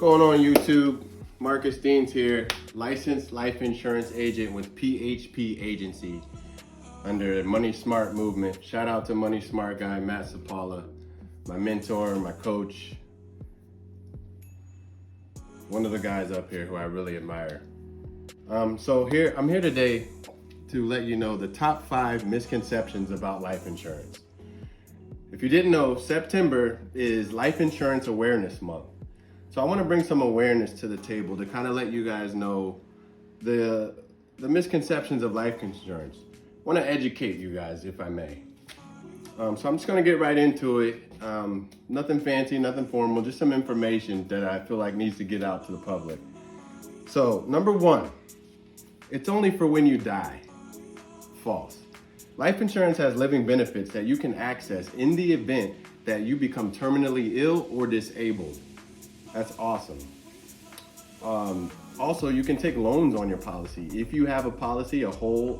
Going on YouTube? Marcus Deans here, licensed life insurance agent with PHP Agency under the Money Smart movement. Shout out to Money Smart guy Matt Sapala, my mentor, my coach, one of the guys up here who I really admire. I'm here today to let you know the top 5 misconceptions about life insurance. If you didn't know, September is Life Insurance Awareness Month. So I want to bring some awareness to the table to kind of let you guys know the misconceptions of life insurance. I want to educate you guys, if I may. So I'm just going to get right into it. Nothing fancy, nothing formal, just some information that I feel like needs to get out to the public. So number 1, it's only for when you die. False. Life insurance has living benefits that you can access in the event that you become terminally ill or disabled. That's awesome. Also, you can take loans on your policy. If you have a policy, a whole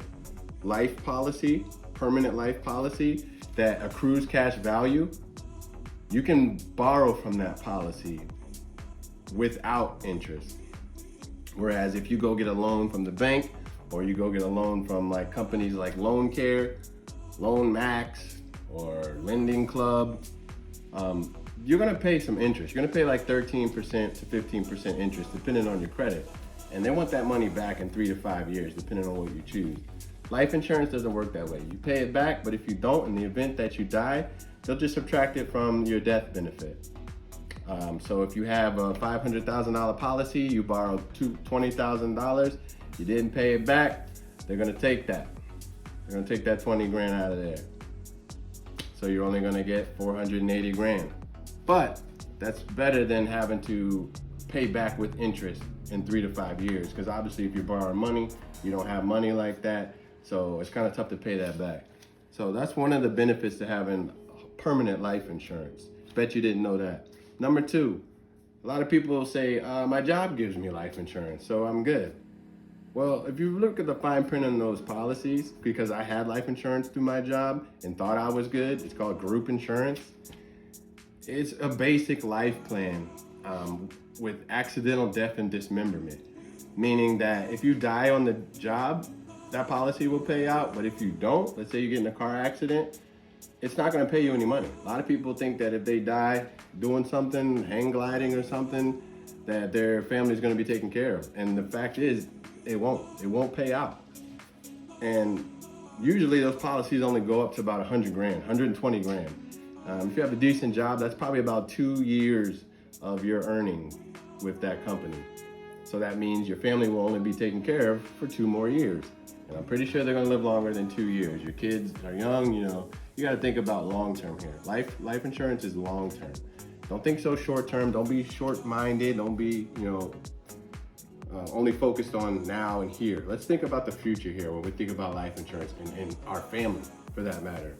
life policy, permanent life policy that accrues cash value, you can borrow from that policy without interest. Whereas if you go get a loan from the bank, or you go get a loan from like companies like Loan Care, Loan Max, or Lending Club, you're gonna pay some interest. You're gonna pay like 13% to 15% interest depending on your credit. And they want that money back in 3 to 5 years, depending on what you choose. Life insurance doesn't work that way. You pay it back, but if you don't, in the event that you die, they'll just subtract it from your death benefit. So if you have a $500,000 policy, you borrowed $20,000, you didn't pay it back, they're gonna take that. They're gonna take that 20 grand out of there. So you're only gonna get 480 grand. But that's better than having to pay back with interest in 3 to 5 years. Because obviously if you're borrowing money, you don't have money like that. So it's kind of tough to pay that back. So that's one of the benefits to having permanent life insurance. Bet you didn't know that. Number 2, a lot of people say, my job gives me life insurance, so I'm good. Well, if you look at the fine print on those policies, because I had life insurance through my job and thought I was good, it's called group insurance. It's a basic life plan with accidental death and dismemberment, meaning that if you die on the job, that policy will pay out, but if you don't, let's say you get in a car accident, it's not gonna pay you any money. A lot of people think that if they die doing something, hang gliding or something, that their family's gonna be taken care of. And the fact is, it won't pay out. And usually those policies only go up to about 100 grand, 120 grand. If you have a decent job, that's probably about 2 years of your earning with that company. So that means your family will only be taken care of for 2 more years. And I'm pretty sure they're gonna live longer than 2 years. Your kids are young, you gotta think about long-term here. Life insurance is long-term. Don't think so short-term, don't be short-minded, don't be, only focused on now and here. Let's think about the future here when we think about life insurance and our family, for that matter.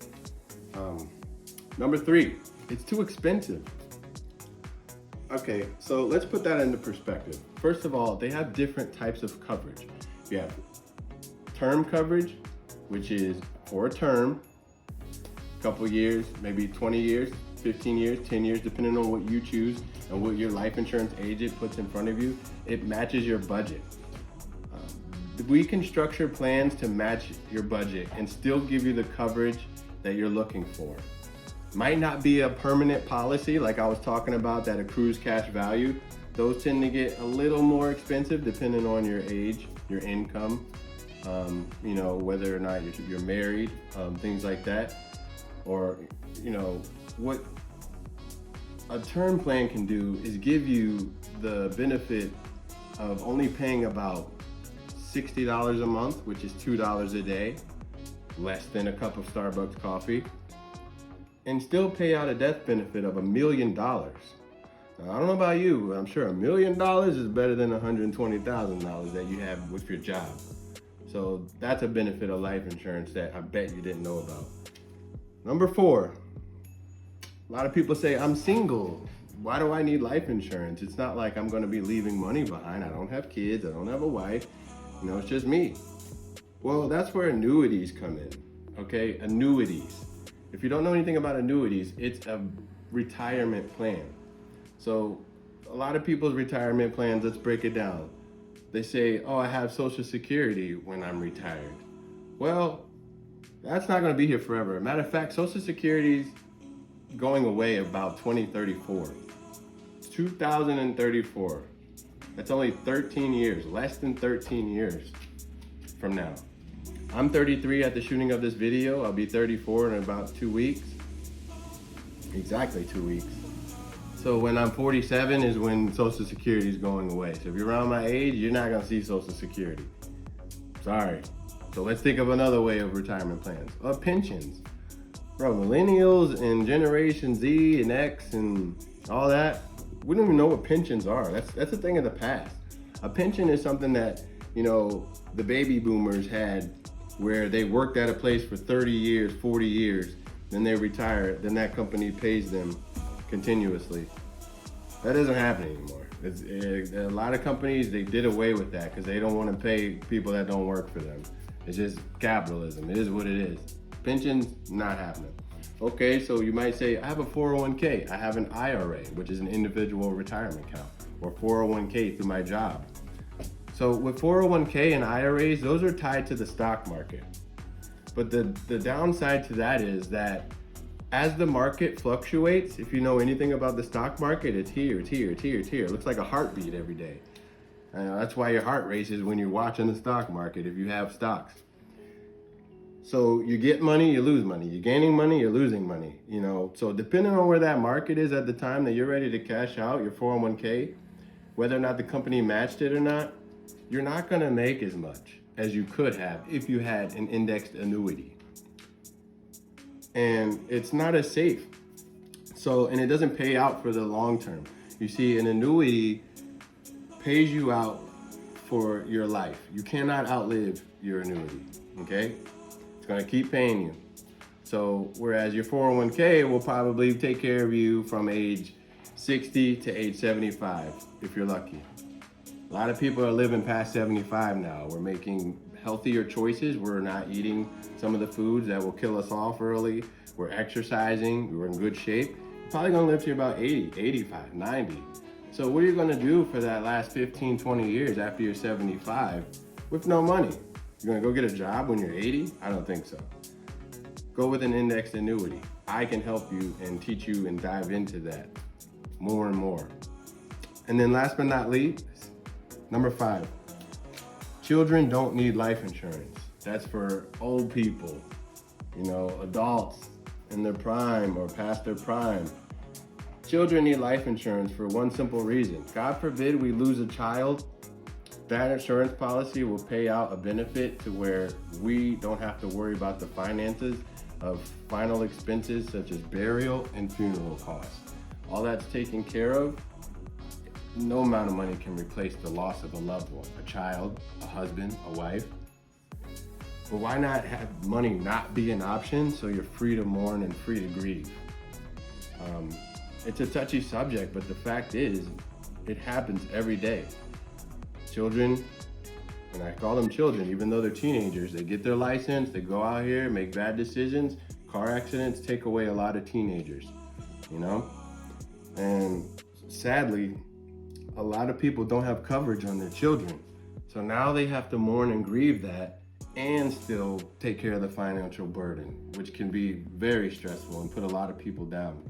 Number 3, it's too expensive. Okay, so let's put that into perspective. First of all, they have different types of coverage. You have term coverage, which is for a term, a couple years, maybe 20 years, 15 years, 10 years, depending on what you choose and what your life insurance agent puts in front of you. It matches your budget. We can structure plans to match your budget and still give you the coverage that you're looking for. Might not be a permanent policy like I was talking about that accrues cash value. Those tend to get a little more expensive depending on your age, your income, whether or not you're married, things like that. Or, what a term plan can do is give you the benefit of only paying about $60 a month, which is $2 a day, less than a cup of Starbucks coffee, and still pay out a death benefit of $1 million. Now, I don't know about you, but I'm sure $1 million is better than $120,000 that you have with your job. So that's a benefit of life insurance that I bet you didn't know about. Number 4, a lot of people say, I'm single. Why do I need life insurance? It's not like I'm gonna be leaving money behind. I don't have kids, I don't have a wife, it's just me. Well, that's where annuities come in, okay? Annuities. If you don't know anything about annuities, it's a retirement plan. So a lot of people's retirement plans, let's break it down. They say, oh, I have Social Security when I'm retired. Well, that's not going to be here forever. Matter of fact, Social Security's going away about 2034. 2034. That's only 13 years, less than 13 years from now. I'm 33 at the shooting of this video. I'll be 34 in about 2 weeks. Exactly 2 weeks. So when I'm 47 is when Social Security is going away. So if you're around my age, you're not gonna see Social Security. Sorry. So let's think of another way of retirement plans. Pensions. Bro, millennials and Generation Z and X and all that, we don't even know what pensions are. That's a thing of the past. A pension is something that, the baby boomers had, where they worked at a place for 30 years, 40 years, then they retire, then that company pays them continuously. That doesn't happen anymore. A lot of companies, they did away with that because they don't want to pay people that don't work for them. It's just capitalism. It is what it is. Pensions, not happening. Okay, so you might say, I have a 401k. I have an IRA, which is an individual retirement account, or 401k through my job. So with 401k and IRAs, those are tied to the stock market. But the downside to that is that as the market fluctuates, if you know anything about the stock market, it's here, it's here, it's here, it's here. It looks like a heartbeat every day. That's why your heart races when you're watching the stock market if you have stocks. So you get money, you lose money. You're gaining money, you're losing money. So depending on where that market is at the time that you're ready to cash out your 401k, whether or not the company matched it or not, you're not gonna make as much as you could have if you had an indexed annuity. And it's not as safe. And it doesn't pay out for the long term. You see, an annuity pays you out for your life. You cannot outlive your annuity, okay? It's gonna keep paying you. So whereas your 401k will probably take care of you from age 60 to age 75, if you're lucky. A lot of people are living past 75 now. We're making healthier choices. We're not eating some of the foods that will kill us off early. We're exercising. We're in good shape. You're probably gonna live to about 80, 85, 90. So what are you gonna do for that last 15, 20 years after you're 75 with no money? You're gonna go get a job when you're 80? I don't think so. Go with an indexed annuity. I can help you and teach you and dive into that more and more. And then last but not least, number 5, children don't need life insurance. That's for old people, adults in their prime or past their prime. Children need life insurance for one simple reason. God forbid we lose a child, that insurance policy will pay out a benefit to where we don't have to worry about the finances of final expenses such as burial and funeral costs. All that's taken care of. No amount of money can replace the loss of a loved one, a child, a husband, a wife. But why not have money not be an option so you're free to mourn and free to grieve? It's a touchy subject, but the fact is, it happens every day. Children, and I call them children, even though they're teenagers, they get their license, they go out here, make bad decisions. Car accidents take away a lot of teenagers, And sadly, a lot of people don't have coverage on their children. So now they have to mourn and grieve that and still take care of the financial burden, which can be very stressful and put a lot of people down.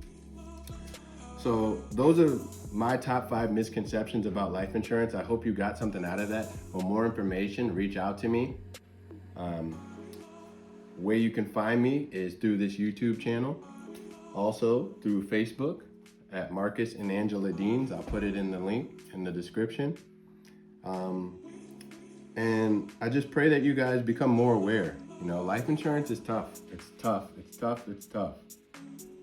So those are my top 5 misconceptions about life insurance. I hope you got something out of that. For more information, reach out to me. Where you can find me is through this YouTube channel. Also through Facebook at Marcus and Angela Deans. I'll put it in the link in the description. And I just pray that you guys become more aware. Life insurance is tough. It's tough. It's tough. It's tough.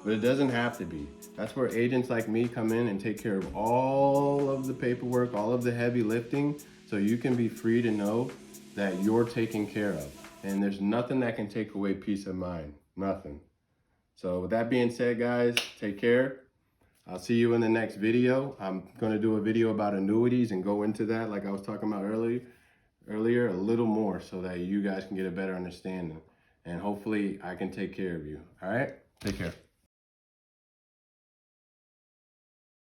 But it doesn't have to be. That's where agents like me come in and take care of all of the paperwork, all of the heavy lifting, so you can be free to know that you're taken care of. And there's nothing that can take away peace of mind. Nothing. So with that being said, guys, take care. I'll see you in the next video. I'm going to do a video about annuities and go into that like I was talking about earlier a little more so that you guys can get a better understanding. And hopefully I can take care of you. All right? Take care.